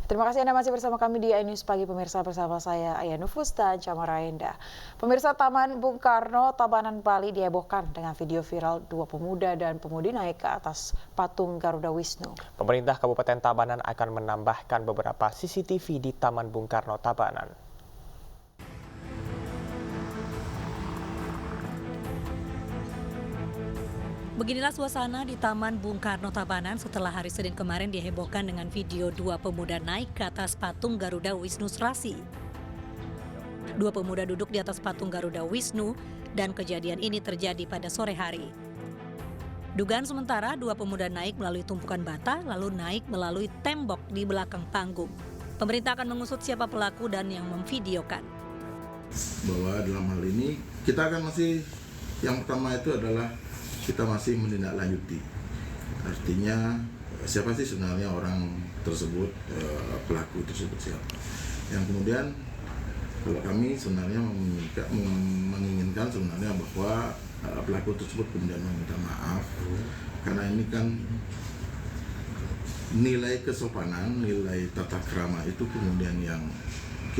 Terima kasih Anda masih bersama kami di iNews Pagi pemirsa, bersama saya Aya Nufus dan Camaraenda. Pemirsa, Taman Bung Karno, Tabanan, Bali dihebohkan dengan video viral dua pemuda dan pemudi naik ke atas patung Garuda Wisnu. Pemerintah Kabupaten Tabanan akan menambahkan beberapa CCTV di Taman Bung Karno, Tabanan. Beginilah suasana di Taman Bung Karno, Tabanan setelah hari Senin kemarin dihebohkan dengan video dua pemuda naik ke atas patung Garuda Wisnu Srasi. Dua pemuda duduk di atas patung Garuda Wisnu dan kejadian ini terjadi pada sore hari. Dugaan sementara, dua pemuda naik melalui tumpukan bata lalu naik melalui tembok di belakang panggung. Pemerintah akan mengusut siapa pelaku dan yang memvideokan. Bahwa dalam hal ini kita akan yang pertama itu adalah kita masih menindaklanjuti. Artinya siapa sih sebenarnya orang tersebut, pelaku tersebut siapa. Yang kemudian kalau kami sebenarnya menginginkan sebenarnya bahwa pelaku tersebut kemudian meminta maaf karena ini kan nilai kesopanan, nilai tata krama itu kemudian yang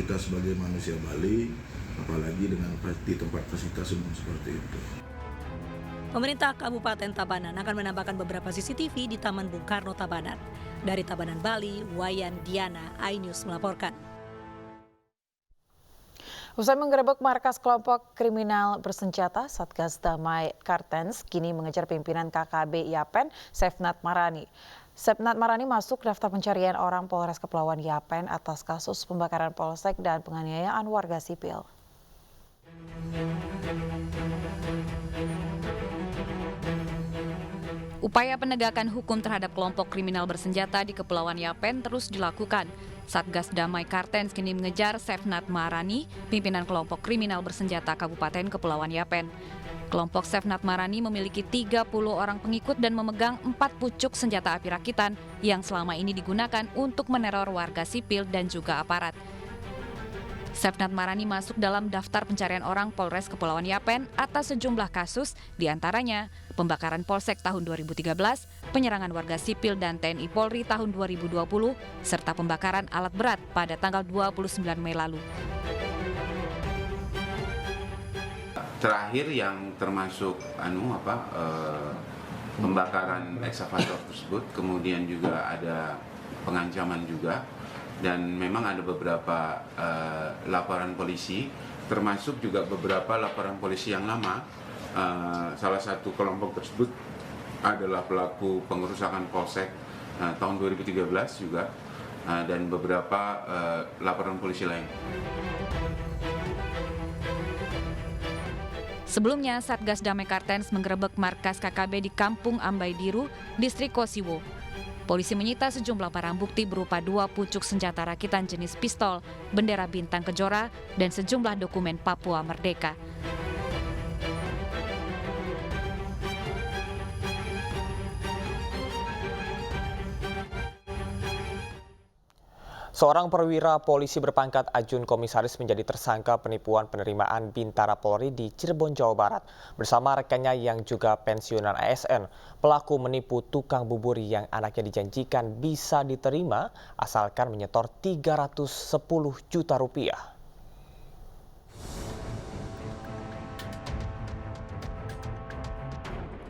kita sebagai manusia Bali, apalagi dengan di tempat fasilitas umum seperti itu. Pemerintah Kabupaten Tabanan akan menambahkan beberapa CCTV di Taman Bung Karno, Tabanan. Dari Tabanan, Bali, Wayan Diana, iNews melaporkan. Usai menggerebek markas kelompok kriminal bersenjata, Satgas Damai Kartens kini mengejar pimpinan KKB Yapen, Sefnat Marani. Sefnat Marani masuk daftar pencarian orang Polres Kepulauan Yapen atas kasus pembakaran polsek dan penganiayaan warga sipil. Upaya penegakan hukum terhadap kelompok kriminal bersenjata di Kepulauan Yapen terus dilakukan. Satgas Damai Kartens kini mengejar Sefnat Marani, pimpinan kelompok kriminal bersenjata Kabupaten Kepulauan Yapen. Kelompok Sefnat Marani memiliki 30 orang pengikut dan memegang 4 pucuk senjata api rakitan yang selama ini digunakan untuk meneror warga sipil dan juga aparat. Sefnat Marani masuk dalam daftar pencarian orang Polres Kepulauan Yapen atas sejumlah kasus, diantaranya pembakaran Polsek tahun 2013, penyerangan warga sipil dan TNI Polri tahun 2020, serta pembakaran alat berat pada tanggal 29 Mei lalu. Terakhir yang termasuk pembakaran eksavator tersebut, kemudian juga ada pengancaman juga. Dan memang ada beberapa laporan polisi, termasuk juga beberapa laporan polisi yang lama. Salah satu kelompok tersebut adalah pelaku pengerusakan polsek tahun 2013 juga, dan beberapa laporan polisi lain. Sebelumnya, Satgas Damai Kartens menggerebek markas KKB di Kampung Ambaidiru, Distrik Kosiwo. Polisi menyita sejumlah barang bukti berupa 2 pucuk senjata rakitan jenis pistol, bendera bintang kejora, dan sejumlah dokumen Papua Merdeka. Seorang perwira polisi berpangkat Ajun Komisaris menjadi tersangka penipuan penerimaan Bintara Polri di Cirebon, Jawa Barat. Bersama rekannya yang juga pensiunan ASN, pelaku menipu tukang bubur yang anaknya dijanjikan bisa diterima asalkan menyetor 310 juta rupiah.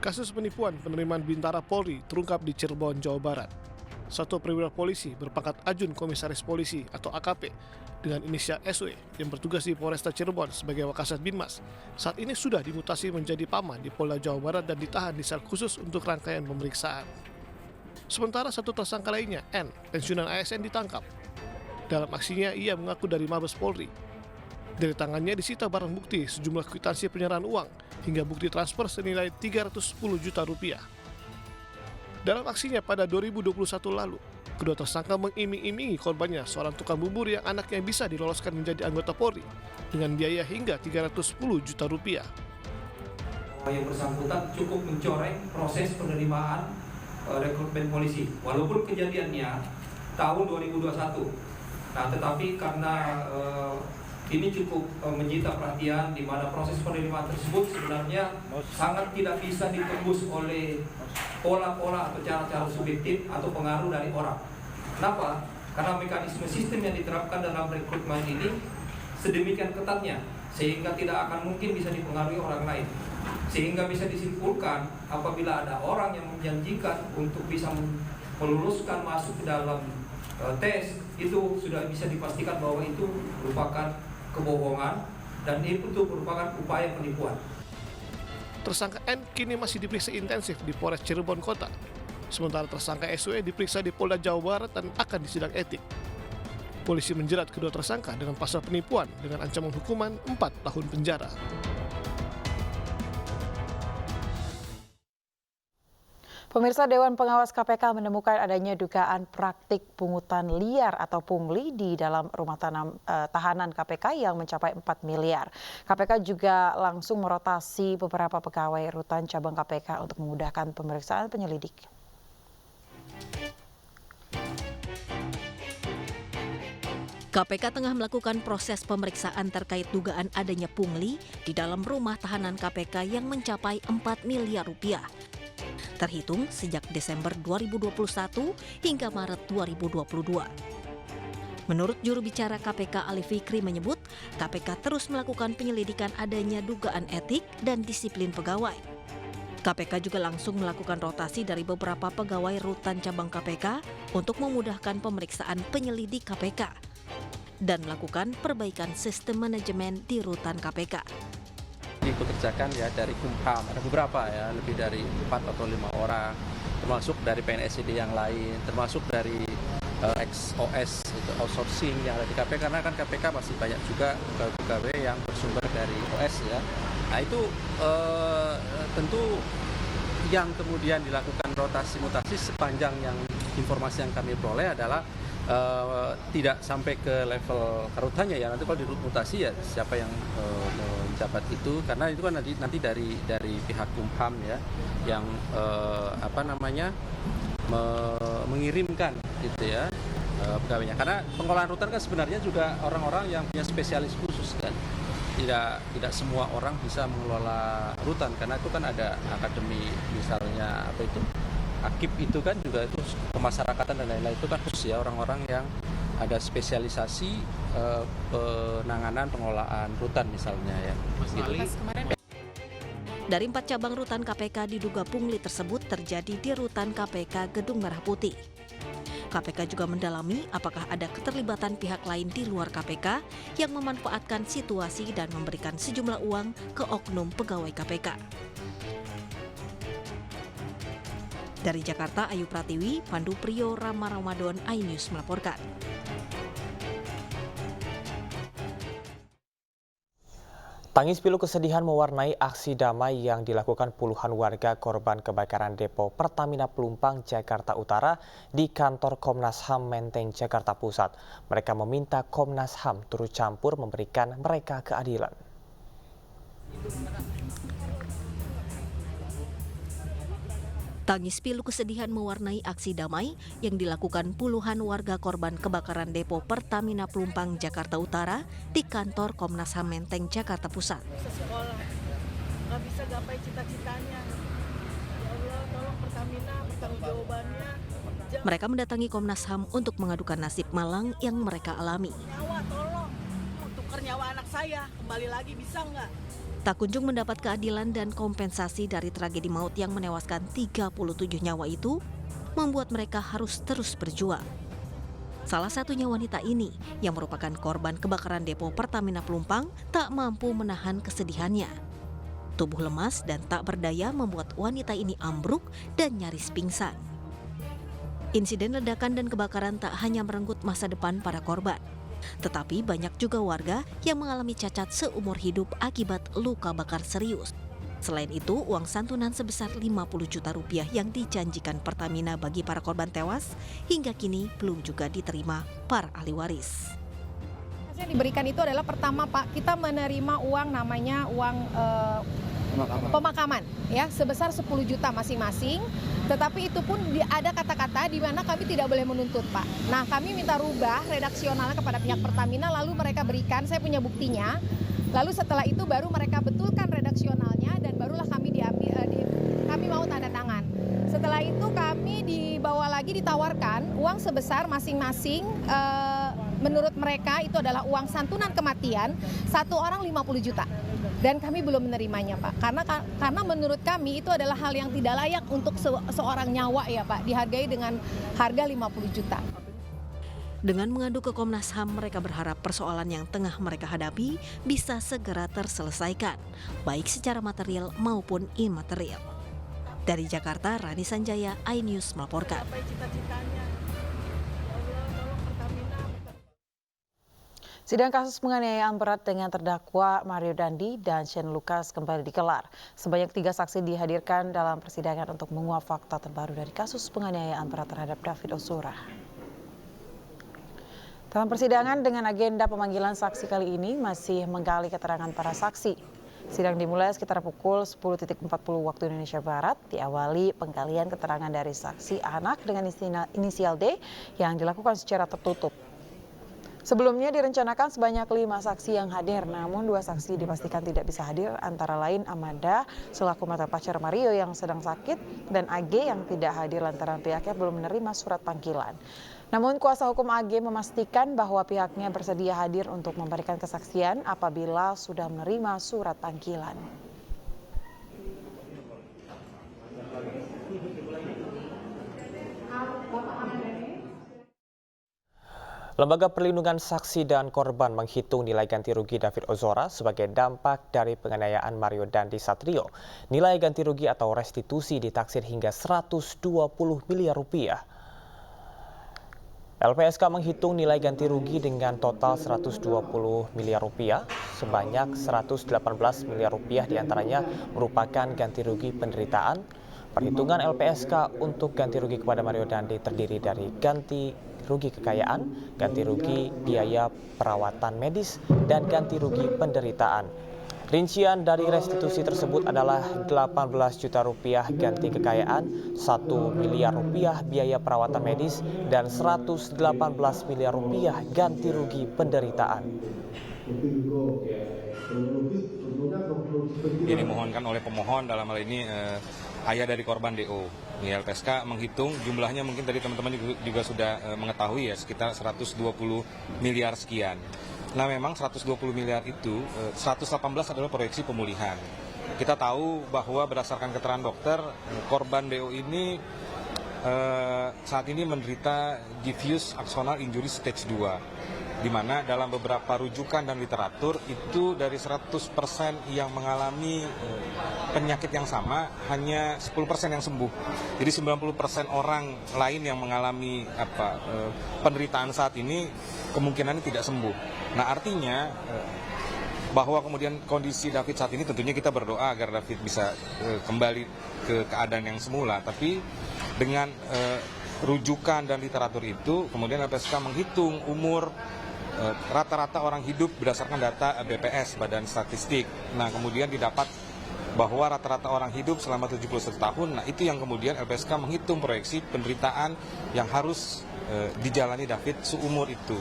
Kasus penipuan penerimaan Bintara Polri terungkap di Cirebon, Jawa Barat. Satu perwira polisi berpangkat Ajun Komisaris Polisi atau AKP dengan inisial SW yang bertugas di Polresta Cirebon sebagai Wakasat Binmas saat ini sudah dimutasi menjadi Paman di Polda Jawa Barat dan ditahan di sel khusus untuk rangkaian pemeriksaan. Sementara satu tersangka lainnya, N, pensiunan ASN ditangkap. Dalam aksinya ia mengaku dari Mabes Polri. Dari tangannya disita barang bukti sejumlah kwitansi penyerahan uang hingga bukti transfer senilai 310 juta rupiah. Dalam aksinya pada 2021 lalu, kedua tersangka mengiming-imingi korbannya seorang tukang bubur yang anaknya bisa diloloskan menjadi anggota Polri dengan biaya hingga 310 juta rupiah. Yang bersangkutan cukup mencoreng proses penerimaan rekrutmen polisi, walaupun kejadiannya tahun 2021. Nah, tetapi karena ini cukup menyita perhatian di mana proses penerimaan tersebut sebenarnya sangat tidak bisa ditembus oleh pola-pola atau cara-cara subjektif atau pengaruh dari orang. Kenapa? Karena mekanisme sistem yang diterapkan dalam rekrutmen ini sedemikian ketatnya, sehingga tidak akan mungkin bisa dipengaruhi orang lain. Sehingga bisa disimpulkan apabila ada orang yang menjanjikan untuk bisa meluluskan masuk ke dalam tes, itu sudah bisa dipastikan bahwa itu merupakan kebohongan dan itu merupakan upaya penipuan. Tersangka N kini masih diperiksa intensif di Polres Cirebon Kota. Sementara tersangka SW diperiksa di Polda Jawa Barat dan akan disidang etik. Polisi menjerat kedua tersangka dengan pasal penipuan dengan ancaman hukuman 4 tahun penjara. Pemirsa, Dewan Pengawas KPK menemukan adanya dugaan praktik pungutan liar atau pungli di dalam rumah tahanan KPK yang mencapai 4 miliar. KPK juga langsung merotasi beberapa pegawai rutan cabang KPK untuk memudahkan pemeriksaan penyelidik. KPK tengah melakukan proses pemeriksaan terkait dugaan adanya pungli di dalam rumah tahanan KPK yang mencapai 4 miliar rupiah. Terhitung sejak Desember 2021 hingga Maret 2022. Menurut juru bicara KPK Ali Fikri menyebut, KPK terus melakukan penyelidikan adanya dugaan etik dan disiplin pegawai. KPK juga langsung melakukan rotasi dari beberapa pegawai rutan cabang KPK untuk memudahkan pemeriksaan penyelidik KPK dan melakukan perbaikan sistem manajemen di rutan KPK. Dipekerjakan ya dari Kumham, ada beberapa ya, lebih dari 4 atau 5 orang, termasuk dari PNSID yang lain, termasuk dari XOS, itu outsourcing yang ada di KPK, karena kan KPK masih banyak juga pegawai yang bersumber dari OS ya. Nah itu tentu yang kemudian dilakukan rotasi mutasi sepanjang yang informasi yang kami peroleh adalah tidak sampai ke level karutannya ya, nanti kalau dimutasi ya siapa yang menjabat itu, karena itu kan nanti dari pihak Kumham ya yang mengirimkan gitu ya pegawainya, karena pengelolaan rutan kan sebenarnya juga orang-orang yang punya spesialis khusus kan, tidak semua orang bisa mengelola rutan karena itu kan ada akademi misalnya apa itu Akip itu kan juga itu pemasyarakatan dan lain-lain, itu kan khusus ya orang-orang yang ada spesialisasi penanganan pengelolaan rutan misalnya ya. Gitu. Dari 4 cabang rutan KPK diduga pungli tersebut terjadi di rutan KPK Gedung Merah Putih. KPK juga mendalami apakah ada keterlibatan pihak lain di luar KPK yang memanfaatkan situasi dan memberikan sejumlah uang ke oknum pegawai KPK. Dari Jakarta, Ayu Pratiwi, Pandu Priyo, Rama Ramadan, iNews melaporkan. Tangis pilu kesedihan mewarnai aksi damai yang dilakukan puluhan warga korban kebakaran depo Pertamina Pelumpang, Jakarta Utara di kantor Komnas HAM Menteng, Jakarta Pusat. Mereka meminta Komnas HAM turut campur memberikan mereka keadilan. Tangis pilu kesedihan mewarnai aksi damai yang dilakukan puluhan warga korban kebakaran depo Pertamina Pelumpang, Jakarta Utara di kantor Komnas HAM Menteng, Jakarta Pusat. Sekolah, nggak bisa gapai cita-citanya. Ya Allah, tolong Pertamina pertanggungjawabannya. Mereka mendatangi Komnas HAM untuk mengadukan nasib malang yang mereka alami. Nyawa, tolong, tukar nyawa anak saya, kembali lagi bisa nggak? Tak kunjung mendapat keadilan dan kompensasi dari tragedi maut yang menewaskan 37 nyawa itu, membuat mereka harus terus berjuang. Salah satunya wanita ini, yang merupakan korban kebakaran depo Pertamina Pelumpang, tak mampu menahan kesedihannya. Tubuh lemas dan tak berdaya membuat wanita ini ambruk dan nyaris pingsan. Insiden ledakan dan kebakaran tak hanya merenggut masa depan para korban, tetapi banyak juga warga yang mengalami cacat seumur hidup akibat luka bakar serius. Selain itu, uang santunan sebesar 50 juta rupiah yang dijanjikan Pertamina bagi para korban tewas hingga kini belum juga diterima para ahli waris. Yang diberikan itu adalah pertama Pak, kita menerima uang namanya uang pemakaman ya sebesar 10 juta masing-masing. Tetapi itu pun ada kata-kata di mana kami tidak boleh menuntut Pak. Nah kami minta rubah redaksionalnya kepada pihak Pertamina, lalu mereka berikan, saya punya buktinya. Lalu setelah itu baru mereka betulkan redaksionalnya dan barulah kami kami mau tanda tangan. setelah itu kami dibawa lagi ditawarkan uang sebesar masing-masing menurut mereka itu adalah uang santunan kematian, satu orang 50 juta. Dan kami belum menerimanya, Pak. Karena menurut kami itu adalah hal yang tidak layak untuk seorang nyawa ya, Pak, dihargai dengan harga 50 juta. Dengan mengadu ke Komnas HAM, mereka berharap persoalan yang tengah mereka hadapi bisa segera terselesaikan, baik secara material maupun imaterial. Dari Jakarta, Rani Sanjaya, iNews melaporkan. Sidang kasus penganiayaan berat dengan terdakwa Mario Dandi dan Shane Lucas kembali digelar. Sebanyak 3 saksi dihadirkan dalam persidangan untuk menguak fakta terbaru dari kasus penganiayaan berat terhadap David Ozora. Dalam persidangan dengan agenda pemanggilan saksi kali ini masih menggali keterangan para saksi. Sidang dimulai sekitar pukul 10.40 waktu Indonesia Barat, diawali penggalian keterangan dari saksi anak dengan inisial D yang dilakukan secara tertutup. Sebelumnya direncanakan sebanyak 5 saksi yang hadir, namun 2 saksi dipastikan tidak bisa hadir, antara lain Amanda selaku mantan pacar Mario yang sedang sakit dan AG yang tidak hadir lantaran pihaknya belum menerima surat panggilan. Namun kuasa hukum AG memastikan bahwa pihaknya bersedia hadir untuk memberikan kesaksian apabila sudah menerima surat panggilan. Lembaga Perlindungan Saksi dan Korban menghitung nilai ganti rugi David Ozora sebagai dampak dari penganiayaan Mario Dandi Satrio. Nilai ganti rugi atau restitusi ditaksir hingga 120 miliar rupiah. LPSK menghitung nilai ganti rugi dengan total 120 miliar rupiah, sebanyak 118 miliar rupiah diantaranya merupakan ganti rugi penderitaan. Perhitungan LPSK untuk ganti rugi kepada Mario Dandi terdiri dari ganti rugi kekayaan, ganti rugi biaya perawatan medis, dan ganti rugi penderitaan. Rincian dari restitusi tersebut adalah 18 juta rupiah ganti kekayaan, 1 miliar rupiah biaya perawatan medis, dan 118 miliar rupiah ganti rugi penderitaan. Yang dimohonkan oleh pemohon dalam hal ini ayah dari korban DO. LPSK menghitung jumlahnya mungkin tadi teman-teman juga sudah mengetahui ya, sekitar 120 miliar sekian. Nah memang 120 miliar itu 118 adalah proyeksi pemulihan. Kita tahu bahwa berdasarkan keterangan dokter, korban DO ini saat ini menderita diffuse axonal injury stage 2, di mana dalam beberapa rujukan dan literatur itu dari 100% yang mengalami penyakit yang sama hanya 10% yang sembuh. Jadi 90% orang lain yang mengalami penderitaan saat ini kemungkinannya tidak sembuh. Nah artinya bahwa kemudian kondisi David saat ini tentunya kita berdoa agar David bisa kembali ke keadaan yang semula. Tapi dengan rujukan dan literatur itu kemudian LPSK menghitung umur rata-rata orang hidup berdasarkan data BPS, Badan Statistik. Nah kemudian didapat bahwa rata-rata orang hidup selama 71 tahun. Nah itu yang kemudian LPSK menghitung proyeksi penderitaan yang harus dijalani David seumur itu.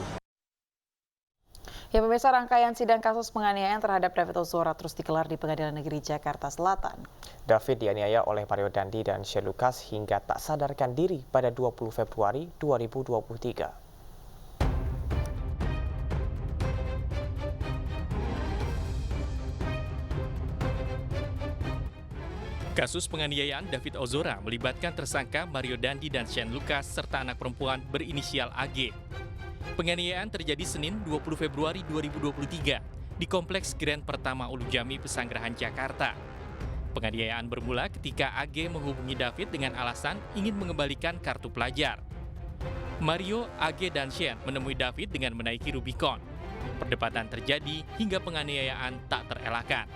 Ya pemirsa, rangkaian sidang kasus penganiayaan terhadap David Ozora terus digelar di Pengadilan Negeri Jakarta Selatan. David dianiaya oleh Mario Dandi dan Shane Lucas hingga tak sadarkan diri pada 20 Februari 2023. Kasus penganiayaan David Ozora melibatkan tersangka Mario Dandi dan Shane Lucas serta anak perempuan berinisial AG. Penganiayaan terjadi Senin 20 Februari 2023 di Kompleks Grand Pertama Ulu Jami, Pesanggerahan, Jakarta. Penganiayaan bermula ketika AG menghubungi David dengan alasan ingin mengembalikan kartu pelajar. Mario, AG, dan Shane menemui David dengan menaiki Rubicon. Perdebatan terjadi hingga penganiayaan tak terelakkan.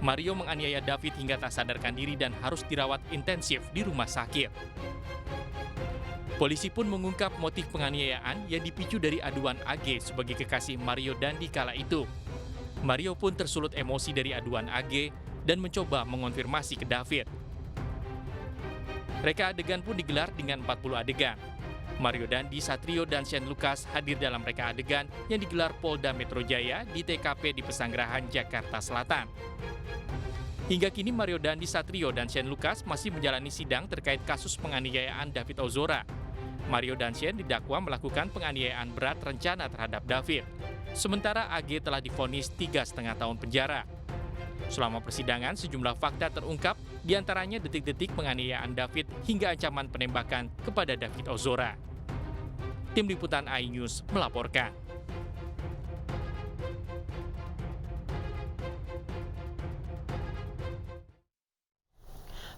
Mario menganiaya David hingga tak sadarkan diri dan harus dirawat intensif di rumah sakit. Polisi pun mengungkap motif penganiayaan yang dipicu dari aduan AG sebagai kekasih Mario Dandi kala itu. Mario pun tersulut emosi dari aduan AG dan mencoba mengonfirmasi ke David. Reka adegan pun digelar dengan 40 adegan. Mario Dandi, Satrio, dan Shane Lucas hadir dalam reka adegan yang digelar Polda Metro Jaya di TKP di Pesanggerahan, Jakarta Selatan. Hingga kini Mario Dandi Satrio dan Shane Lucas masih menjalani sidang terkait kasus penganiayaan David Ozora. Mario dan Shane didakwa melakukan penganiayaan berat rencana terhadap David. Sementara AG telah divonis 3,5 tahun penjara. Selama persidangan, sejumlah fakta terungkap, diantaranya detik-detik penganiayaan David hingga ancaman penembakan kepada David Ozora. Tim Liputan iNews melaporkan.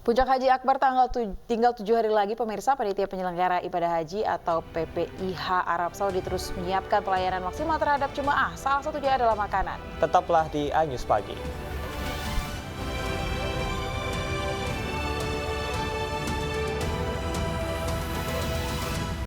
Puncak Haji Akbar tinggal 7 hari lagi, pemirsa. Panitia Penyelenggara Ibadah Haji atau PPIH Arab Saudi terus menyiapkan pelayanan maksimal terhadap jemaah. Salah satunya adalah makanan. Tetaplah di iNews Pagi.